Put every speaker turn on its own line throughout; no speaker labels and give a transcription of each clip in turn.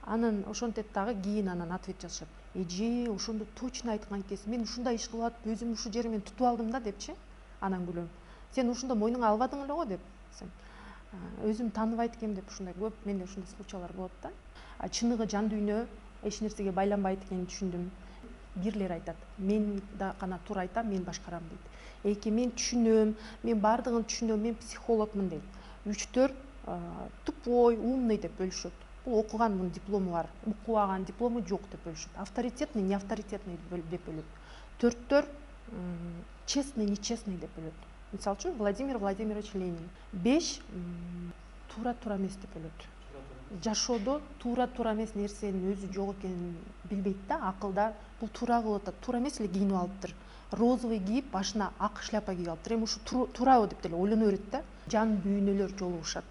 Анан ошентет дагы кийин анан ответ жазышат. Эже ошондо точно айткан экенсиң. Мен ушундай иш кылып атып, өзүм ушул жеримен тутуп алдым да депчи. Анан күлөм. Сен ушундо мойнуңа албадың эле го деп. Өзүм тааныбайт экенмин деп ушундай көп менде ушундай случайлар болот да. Чыныгы жан дүйнө эч нерсеге байланбайт экенин түшүндүм. Бирлер айтат, мен да гана туура айтам, мен башкарам дейт. Эки, мен түшүнөм, мен баардыгын түшүнөм, мен психологмун дейт. Үчтөр тупой, умный деп бөлүшөт. Бул окугандын диплому бар, укубаган диплому жок деп бөлүшөт. Авторитетный, не авторитетный деп бөлөт. Төрттөр честный, нечестный деп бөлөт. Мисалы үчүн Владимир Владимирович Ленин. 5 туура эмес деп бөлөт. Жашоодо туура эмес нерсенин өзү жок экенин билбейт да, акылда бул туура кылып атат, туура эмес эле кийинип алыптыр. Розовый кийип, башына ак шляпа кийип алыптыр. Эми ушу туурабы деп деле ойлоно берет да. Жан дүйнөлөр жолугушат.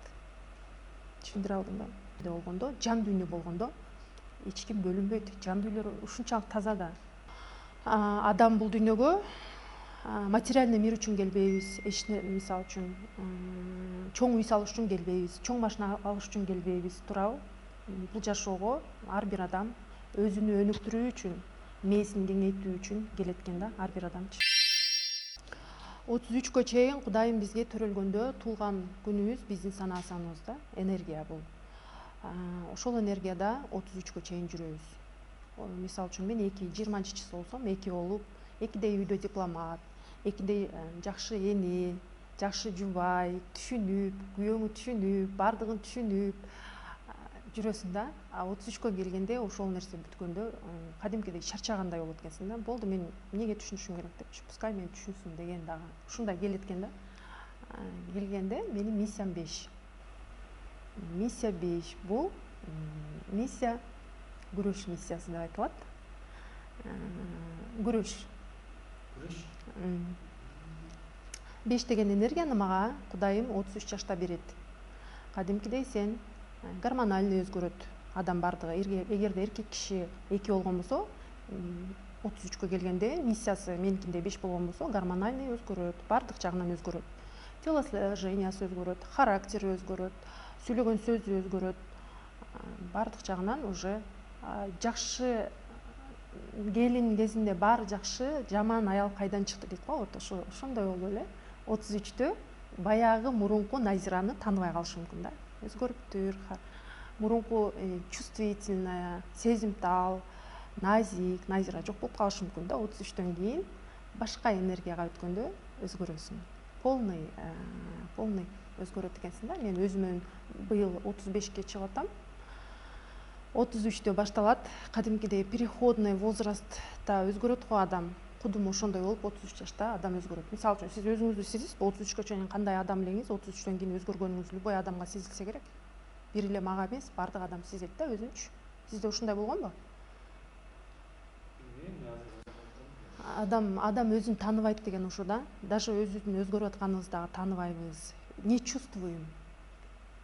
Түшүндүрө алдым да. Болгондо, жан дүйнө болгондо эч ким бөлүнбөйт. Жан дүйнөлөр ушунчалык таза да. Адам бул дүйнөгө материальный мир үчүн келбейбиз. Мисалы үчүн чоң үй салыш үчүн келбейбиз, чоң машина алыш үчүн келбейбиз, туурабы? Бул жашоого ар бир адам өзүнү өнүктүрүү үчүн, мээсин кеңейтүү үчүн келет экен да, ар бир адамчы. 33 чейин Кудайым бизге төрөлгөндө туулган күнүбүз биздин санаасыбызда энергия бул. Ошол энергияда 33 чейин жүрөбүз. Мисалы үчүн мен 20-чысы болсом, 2 болуп, 2дей үйдө дипломат, 2дей жакшы эне, жакшы жубай, түшүнүп, күйөөңү түшүнүп, баардыгын түшүнүп жүрөсүң да. 33 келгенде ошол нерсе бүткөндө кадимкидей чарчагандай болот экенсиң да. Болду, мен эмнеге түшүнүшүм керек депчи, пускай мен түшүнсүн деген дагы ушундай келет экен да. Келгенде менин миссиям 5. Миссия 5 бул миссия күрөш миссиясы деп айтылат. Күрөш. 5 деген энергияны мага Кудайым 33 жашта берет. Кадимкидей сен гормональный өзгөрөт. Адам бардыгы эгерде эркек киши 2 болгон болсо, 33 келгенде миссиясы меникиндей 5 болгон болсо, гормональный өзгөрөт, бардык жагынан өзгөрөт. Телосложениясы өзгөрөт, характери өзгөрөт, сүйлөгөн сөзү өзгөрөт. Бардык жагынан уже жакшы келин кезинде баары жакшы, жаман аял кайдан чыкты дейт го, ошондой болду эле. 33тө баягы мурунку Назираны тааныбай калышы мүмкүн да. Өзгөрүптүр. Мурунку чувствительная, сезимтал, назик, Назира жок болуп калышы мүмкүн да. 33төн кийин башка энергияга өткөндө өзгөрөсүң. Полный өзгөрөт экенсиң да. Мен өзүмөн быйыл 35ке чыгып атам. 33тө башталат. Кадимкидей переходный возрастта өзгөрөт го адам. Кудум ошондой болуп 33 жашта адам өзгөрөт. Мисалы үчүн сиз өзүңүздү сезесизби? 33 чейин кандай адам элеңиз 33төн кийин өзгөргөнүңүз любой адамга сезилсе керек. Бир эле мага эмес, бардык адам сезет да өзүнчү. Сизде ушундай болгонбу? Адам өзүн тааныбайт деген ушул да. Даже өзүн өзгөрүп атканыбызды дагы тааныбайбыз. Не чувствуем?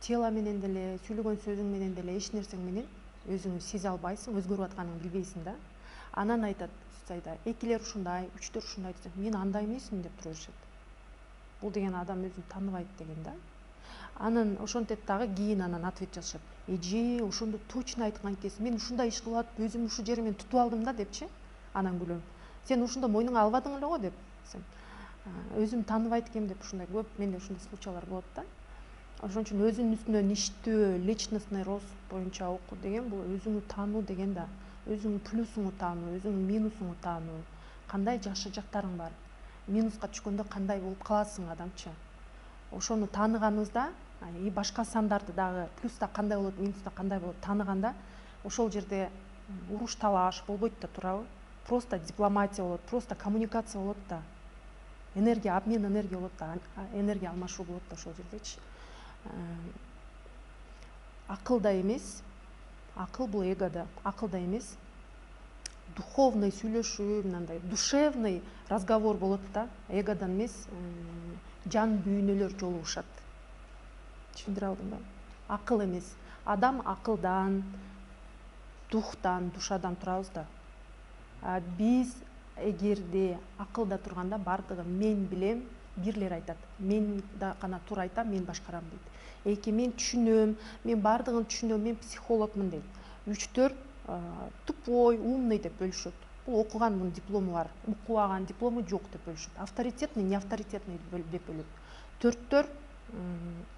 Тело менен деле, сүйлөгөн сөзүң менен деле, эч нерсең менен өзүңү сезе албайсың, өзгөрүп атканыңды билбейсиң да. Анан айтат Сайда, экилер ушундай, үчтөр ушундай десем, мен андай эмесмин деп тура беришет. Бул деген адам өзүн тааныбайт деген да. Анан ошентет дагы кийин анан ответ жазышат. Эже ошондо точно айткан экенсиң. Мен ушундай иш кылып атып, өзүм ушул жеримен тутуп алдым да депчи. Анан күлөм. Сен ушундо мойнуңа албадың эле го деп. Өзүм тааныбайт экенмин деп ушундай көп менде ушундай случайлар болот да. Ошон үчүн өзүнүн үстүнөн иштөө, личностный рост боюнча окуу деген бул өзүңү таануу деген да. Өзүңүн плюсуңу таануу, өзүңүн минусуңу таануу, кандай жакшы жактарың бар, минуска түшкөндө кандай болуп каласың адамчы. Ошону тааныганыбызда, и башка сандарды дагы плюста кандай болот, минуста кандай болот тааныганда, ошол жерде уруш талаш болбойт да, туурабы? Просто дипломатия болот, просто коммуникация болот да. Энергия, обмен энергия болот да, энергия алмашуу болот да ошол жердечи. Акылда эмес, акыл бул эгода, акылда эмес, духовный сүйлөшүү, мындай душевный разговор болот да, эгодан эмес, жан дүйнөлөр жолугушат. Түшүндүрө алдым да? Акыл эмес. Адам акылдан, духтан, душадан турабыз да. Биз эгерде акылда турганда бардыгы мен билем, бирлер айтат. Мен да гана туура айтам, мен башкарам дейт. Эки, мен түшүнөм, мен баардыгын түшүнөм, мен психологмун дейт. үчтөр тупой, умный деп бөлүшөт. Бул окуган, мунун диплому бар, укубаган, диплому жок деп бөлүшөт. Авторитетный, не авторитетный деп бөлөт. Төрттөр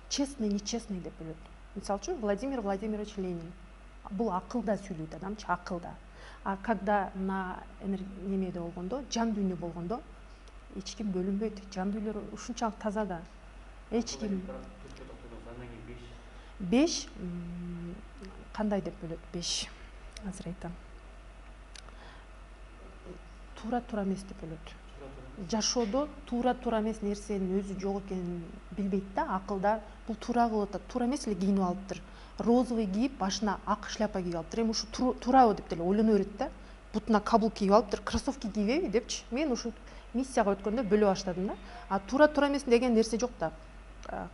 честный, нечестный деп бөлөт. Мисалы үчүн Владимир Владимирович Ленин. Бул акылда сүйлөйт адамчы, акылда. А когда на немеде болгондо, жан дүйнө болгондо эч ким бөлүнбөйт. Жан дүйнөлөр ушунчалык таза да. Эч ким 5 кандай деп бөлөт? 5 азыр айтам. Туура эмес деп бөлөт. Жашоодо туура эмес нерсенин өзү жок экенин билбейт да, акылда бул туура кылып атат. Туура эмес эле кийинип алыптыр. Розовый кийип, башына ак шляпа кийип алыптыр. Эми ушу туурабы деп деле ойлоно берет да. Бутуна каблук кийип алыптыр, кроссовки кийбейби депчи. Мен ушу миссияга өткөндө бөлө баштадым да. А туура эмес деген нерсе жок да.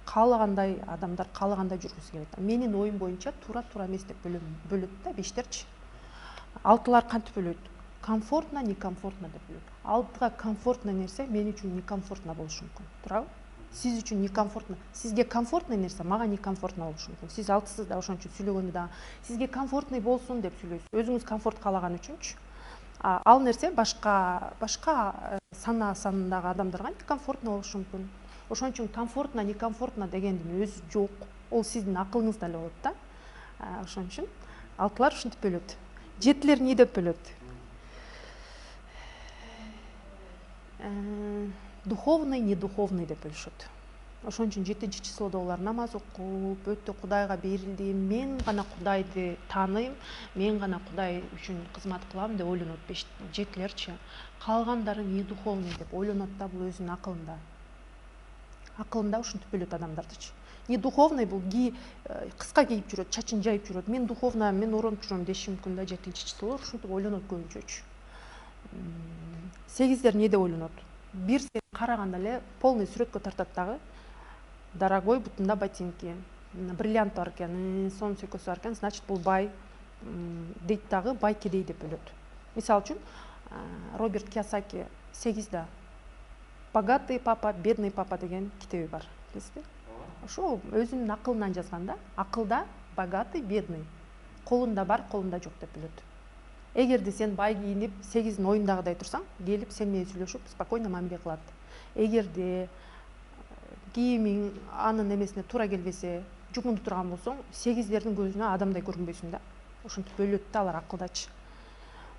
Каалагандай адамдар каалагандай жүргүсү келет. Менин оюм боюнча туура эмес деп бөлөт да 5терчи. 6-лар кантип бөлөт? Комфортно, некомфортно деп бөлөт. 6-га комфортно нерсе мен үчүн некомфортно болушу мүмкүн. Туурабы? Сиз үчүн некомфортно, сизге комфортный нерсе мага некомфортно болушу мүмкүн. Сиз 6сыз да ошон үчүн сүйлөгөндө да сизге комфортный болсун деп сүйлөйсүз. Өзүңүз комфорт каалаган үчүнчү. Ал нерсе башка санындагы адамдарга некомфортно болушу мүмкүн. Ошон үчүн комфортно, некомфортно дегендин өзү жок. Ол сиздин акылыңызда эле болот да. Ошон үчүн 6-лар ушинтип бөлөт. 7-лер эмне деп бөлөт? Духовный, недуховный деп бөлүшөт. Ошон үчүн 7-числодогулар намаз окуп, өтө Кудайга берилдим, мен гана Кудайды тааныйм, мен гана Кудай үчүн кызмат кылам деп ойлонот. 7-лерчи. Калгандары недуховный деп ойлонот да, бул өзүнүн акылында. Акылында ушинтип бөлөт адамдардычы. Недуховный бул кыска кийип жүрөт, чачын жайып жүрөт. Мен духовный, мен оронуп жүрөм деши мүмкүн да 7-числолор ушинтип ойлонот көбүнчөчү. 8-дер эмне деп ойлонот? Бир сени караганда эле полный сүрөткө тартат дагы. Дорогой бутунда ботинки, бриллиант бар экен, сонун сөйкөсү бар экен, значит бул бай дейт дагы, бай кедей деп бөлөт. Мисалы үчүн Роберт Кийосаки 8-да богатый папа, бедный папа деген китеби бар. Билесизби? Ошо өзүнүн акылынан жазган да. Акылда богатый, бедный. Колунда бар, колунда жок деп бөлөт. Эгерде сен бай кийинип 8-дин оюндагыдай турсаң, келип сен менен сүйлөшүп, спокойно мамиле кылат. Эгерде кийимиң анын эмесине туура келбесе, жумунду турган болсоң, 8-дердин көзүнө адамдай көрүнбөйсүң да. Ошентип бөлөт да алар акылдачы.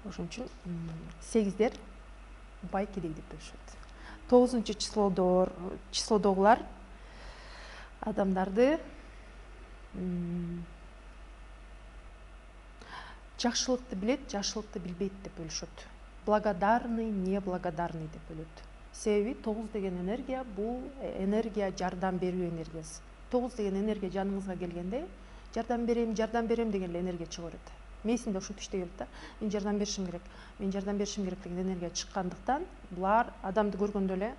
Ошон үчүн 8-дер бай кедей деп бөлүшөт. 9-числодогулар адамдарды жакшылыкты билет, жакшылыкты билбейт деп бөлүшөт. Благодарный, неблагодарный деп бөлөт. Себеби 9 деген энергия бул энергия жардам берүү энергиясы. 9 деген энергия жаныңызга келгенде жардам берем деген эле энергия чыга берет. Месинде ушинтип иштей берет да. Мен жардам беришим керек деген энергия чыккандыктан булар адамды көргөндө эле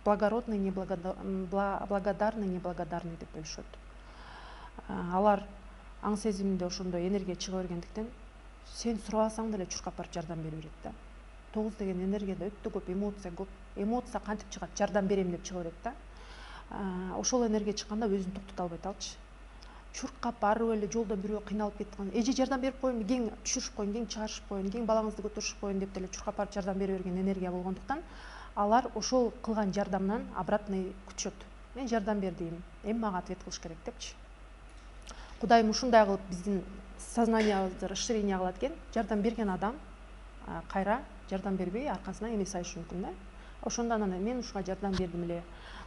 благородный, благодарный, неблагодарный деп бөлүшөт. Алар аң сезиминде ошондой энергия чыга бергендиктен сен сурабасаң деле чуркап барып жардам бере берет да. 9 деген энергияда өтө көп эмоция көп. Эмоция кантип чыгат? Жардам берем деп чыга берет да. Ошол энергия чыкканда өзүн токтото албайт алчы. Чуркап барып эле жолдо бирөө кыйналып кеткан. Эже жардам берип коеюн, кең түшүрүшүп коеюн, кең чыгарышып коеюн, кең балаңызды көтөрүшүп коеюн деп деле чуркап барып жардам бере берген энергия болгондуктан алар ошол кылган жардамдан обратный күтүшөт. Мен жардам бердим, эми мага ответ кылыш керек депчи. Кудайым ушундай кылып биздин сознаниябызды расширение кылат экен. Жардам берген адам кайра жардам бербей аркасынан эме сайышы мүмкүн да. Ошондон анан мен ушуга жардам бердим эле.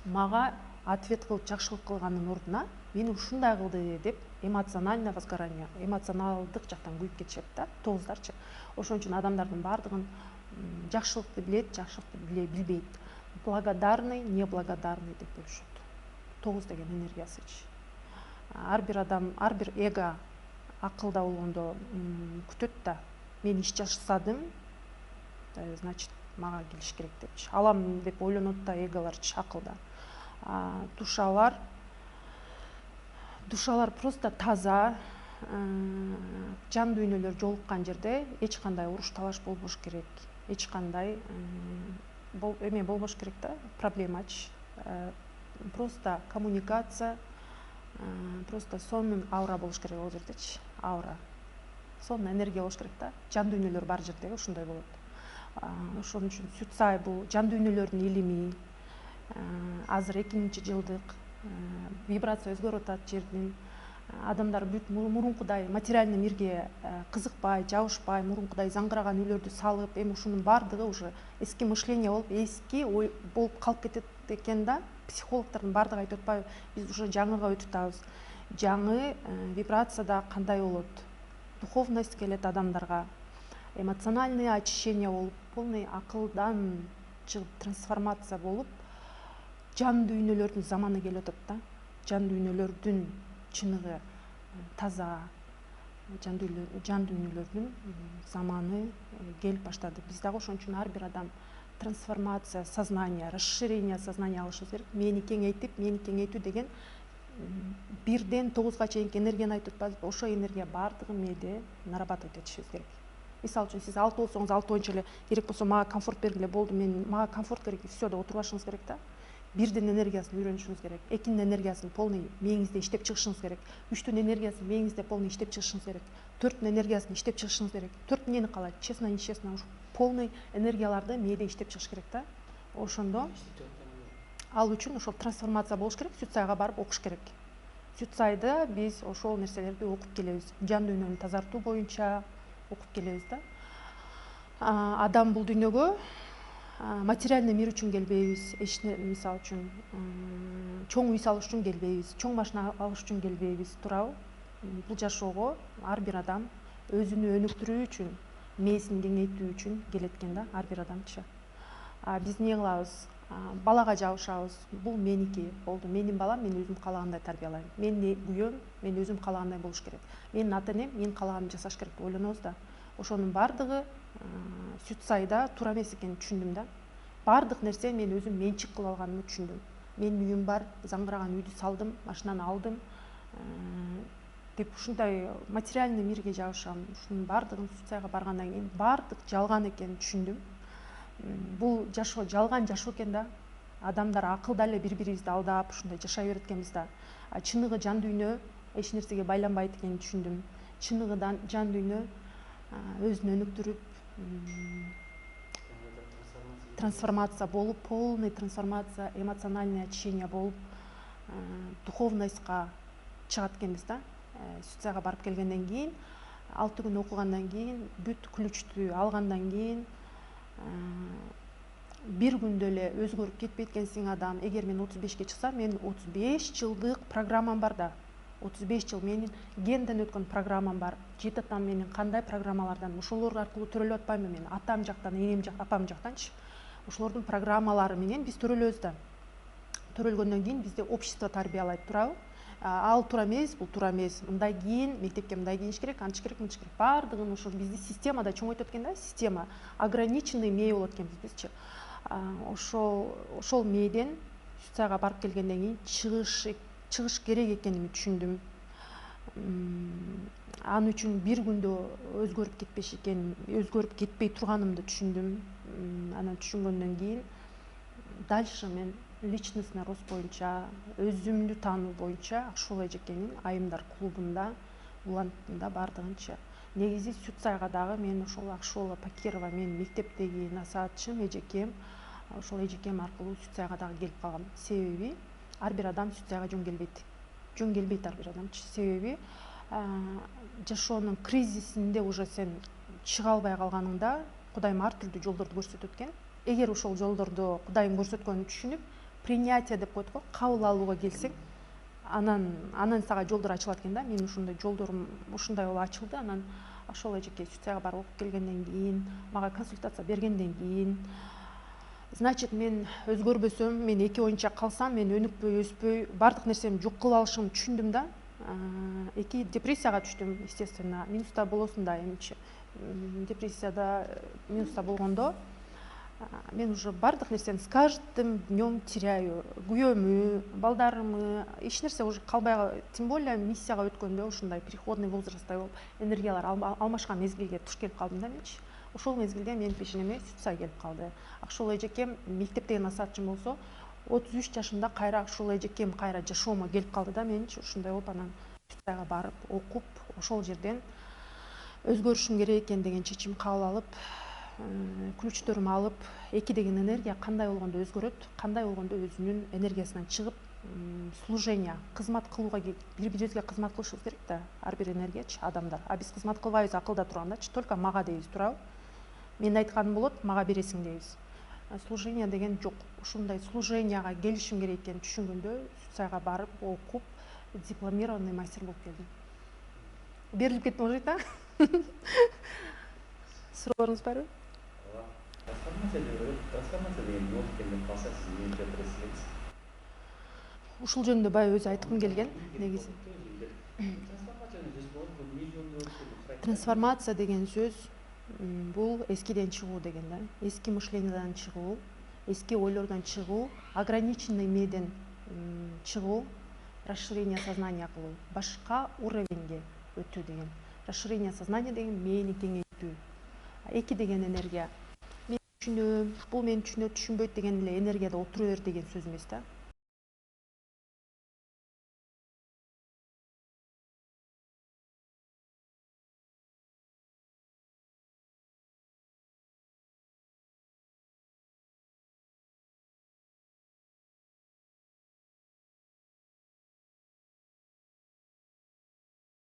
Мага ответ кылып жакшылык кылгандын ордуна мени ушундай кылды деп эмоциональное возгорание, эмоционалдык жактан күйүп кетишет да, 9-дарчы. Ошон үчүн адамдардын баардыгын жакшылыкты билет, жакшылыкты билбейт. Благодарный, неблагодарный деп бөлүшөт. 9 деген энергиясычы. Ар бир адам, ар бир эго акылда болгондо күтөт да. Мен иш жасадым, значит, мага келиш керек депчи. Алам деп ойлонот да эголорчу акылда. Душалар просто таза, жан дүйнөлөр жолуккан жерде эч кандай уруш талаш болбош керек. Эч кандай болбош керек да, проблемачы. Просто коммуникация, Просто сонун аура болуш керек ал жердечи, аура. Сонун энергия болуш керек да. Жан дүйнөлөр бар жердеги ушундай болот. Ошон үчүн сүт сай бул жан дүйнөлөрдүн илими. Азыр 2000-жылдык вибрация өзгөрүп атат жердин. Адамдар бүт мурункудай материальный мирге кызыкпай, жабышпай, мурункудай заңгыраган үйлөрдү салып, эми ушунун баардыгы уже эски мышление болуп, эски ой болуп калып кетет экен да. Психологдордун баардыгы айтып атпайбы, биз уже жаңыга өтүп атабыз. Жаңы вибрацияда кандай болот? Духовность келет адамдарга, эмоциональный очищение болуп, полный акылдан чыгып трансформация болуп, жан дүйнөлөрдүн заманы келип атат да. Жан дүйнөлөрдүн чыныгы таза, жан дүйнөлөрдүн заманы келип баштады. Биз дагы ошон үчүн ар бир адам трансформация сознания, расширение сознания алышыбыз керек. Мени кеңейтүү деген 1-ден 9-га чейинки энергияны айтып атпайбызбы? Ошо энергия баардыгы мээде нарабатывать этишибиз керек. Мисалы үчүн сиз 6 болсоңуз 6 боюнча эле керек болсо мага комфорт бергиле болду, мага комфорт керек, все деп отурбашыңыз керек да. 1-дин энергиясын үйрөнүшүңүз керек, 2-дин энергиясын полный мээңизде иштеп чыгышыңыз керек, 3-түн энергиясын мээңизде полный иштеп чыгышыңыз керек, 4-түн энергиясын иштеп чыгышыңыз керек. 4 эмнени каалайт? Честно, нечестно, полный энергияларды мээде иштеп чыгыш керек да. Ошондо ал үчүн ошол трансформация болуш керек, сүт сайга барып окуш керек. Сүт сайда биз ошол нерселерди окуп келебиз. Жан дүйнөнү тазартуу боюнча окуп келебиз да. Адам бул дүйнөгө материальный мир үчүн келбейбиз. Мисалы үчүн чоң үй салыш үчүн келбейбиз, чоң машина алыш үчүн келбейбиз, туурабы? Бул жашоого ар бир адам өзүнү өнүктүрүү үчүн, мээсин кеңейтүү үчүн келет экен да, ар бир адамчы. Биз эмне кылабыз? Балага жабышабыз. Бул меники болду. Менин балам, мен өзүм каалагандай тарбиялайм. Менин күйөөм, мен өзүм каалагандай болуш керек. Менин ата энем, мен каалаганымды жасаш керек деп ойлонобуз да. Ошонун баардыгы сүт сайда туура эмес экенин түшүндүм да. Баардык нерсе мен өзүм менчик кылып алганымды түшүндүм. Менин үйүм бар, заңгыраган үйдү салдым, машинаны алдым деп ушундай материальный мирге жабышам. Ушунун баардыгын сүт сайга баргандан кийин баардык жалган экенин түшүндүм. Бул жашоо жалган жашоо экен да. Адамдар акылда эле бири-бирибизди алдап ушундай жашай берет экенбиз да. Чыныгы жан дүйнө эч нерсеге байланбайт экенин түшүндүм. Чыныгы жан дүйнө өзүн өнүктүрүп, трансформация болуп, полный трансформация, эмоциональное очищение болуп, духовностька чыгат экенбиз да. Сүт сайга барып келгенден кийин, 6 күн окугандан кийин, бүт ключтү алгандан кийин, бир күндө эле өзгөрүп кетпейт экенсиң адам. Эгер мен 35-ке чыксам, менин 35 жылдык программам бар да. 35 жыл менин генден өткөн программам бар. Жетатам менин кандай программалардан, ошолор аркылуу төрөлүп атпаймынбы мен? Атам жактан, энем жактан, апам жактанчы. Ошолордун программалары менен биз төрөлөбүз да. Төрөлгөндөн кийин бизди общество тарбиялайт, туурабы? Ал туура эмес, бул туура эмес. Мындай кийин, мектепке мындай кийиниш керек, антыш керек, мынтыш керек. Баардыгын ошо бизди системада чоңойтот экен да, система. Ограниченный мээ болот экенбиз бизчи. Ошол мээден сүт сайга барып келгенден кийин чыгыш керек экенимди түшүндүм. Ал үчүн бир күндө өзгөрүп кетпей турганымды түшүндүм. Анан түшүнгөндөн кийин дальше мен личностный рост боюнча, өзүмдү таануу боюнча Акшол эжекенин Айымдар клубунда уланттым да баардыгынча. Негизи сүт сайга дагы мен ошол Акшола Пакирова менин мектептеги насаатчым, эжекем, ошол эжекем аркылуу сүт сайга дагы келип калгам. Себеби ар бир адам сүт сайга жөн келбейт. Жөн келбейт ар бир адамчы. Себеби жашоонун кризисинде уже сен чыга албай калганыңда Кудайым ар түрдүү жолдорду көрсөтөт экен. Эгер ошол жолдорду Кудайым көрсөткөнүн түшүнүп, принятие деп коет го, кабыл алууга келсең, анан сага жолдор ачылат экен да. Менин ушундай жолдорум ушундай болуп ачылды. Анан Акшол эжеке сүт сайга барып окуп келгенден кийин, мага консультация бергенден кийин, значит, мен өзгөрбөсөм, мен эки оюнча калсам, мен өнүкпөй, өспөй, баардык нерсемди жок кылып алышымды түшүндүм да. Эки депрессияга түштүм, естественно. Минуста болосун да эмчи. Депрессияда минуста болгондо мен уже баардык нерсени с каждым днем теряю. Күйөөмү, балдарымы, эч нерсе уже калбай, тем более миссияга өткөндө ушундай переходный возрасттай болуп, энергиялар алмашкан мезгилге туш келип калдым да менчи. Ошол мезгилде менин пешенеме сүт сай келип калды. Акшол эжекем мектептеги насаатчым болсо, 33 жашымда кайра ушул эжекем кайра жашоомо келип калды да, менчи ушундай болуп анан Турцияга барып окуп, ошол жерден өзгөрүшүм керек экен деген чечим кабыл алып, ключтөрүмү алып, эки деген энергия кандай болгондо өзгөрөт, кандай болгондо өзүнүн энергиясынан чыгып, служение, кызмат кылууга, бири бирибизге кызмат кылышыбыз керек да, ар бир энергиячы, адамдар. А биз кызмат кылбайбыз акылда тургандачы, только мага дейбиз, туурабы? Мен айтканым болот, мага бересиң дейбиз. Служение деген жок. Ушундай служенияга келишим керек экенин түшүнгөндө Турцияга барып окуп, дипломированный мастер болуп келдим. Берилип кеттим окшойт да? Сурооңуз барбы?
Трансформация деген болуп келген калса сиз эмне деп
Ушул жөнүндө баягы өзү айткым келген негизи. Трансформация деген сөз бул эскиден чыгуу деген да. Эски мышлениядан чыгуу, эски ойлордон чыгуу, ограниченный мээден чыгуу, расширение сознания кылуу, башка уровеньге өтүү деген. Расширение сознания деген мээни кеңейтүү. Эки деген энергия. Мен түшүнөм, бул мени түшүнөт, түшүнбөйт деген эле энергияда отура бер деген сөз эмес да.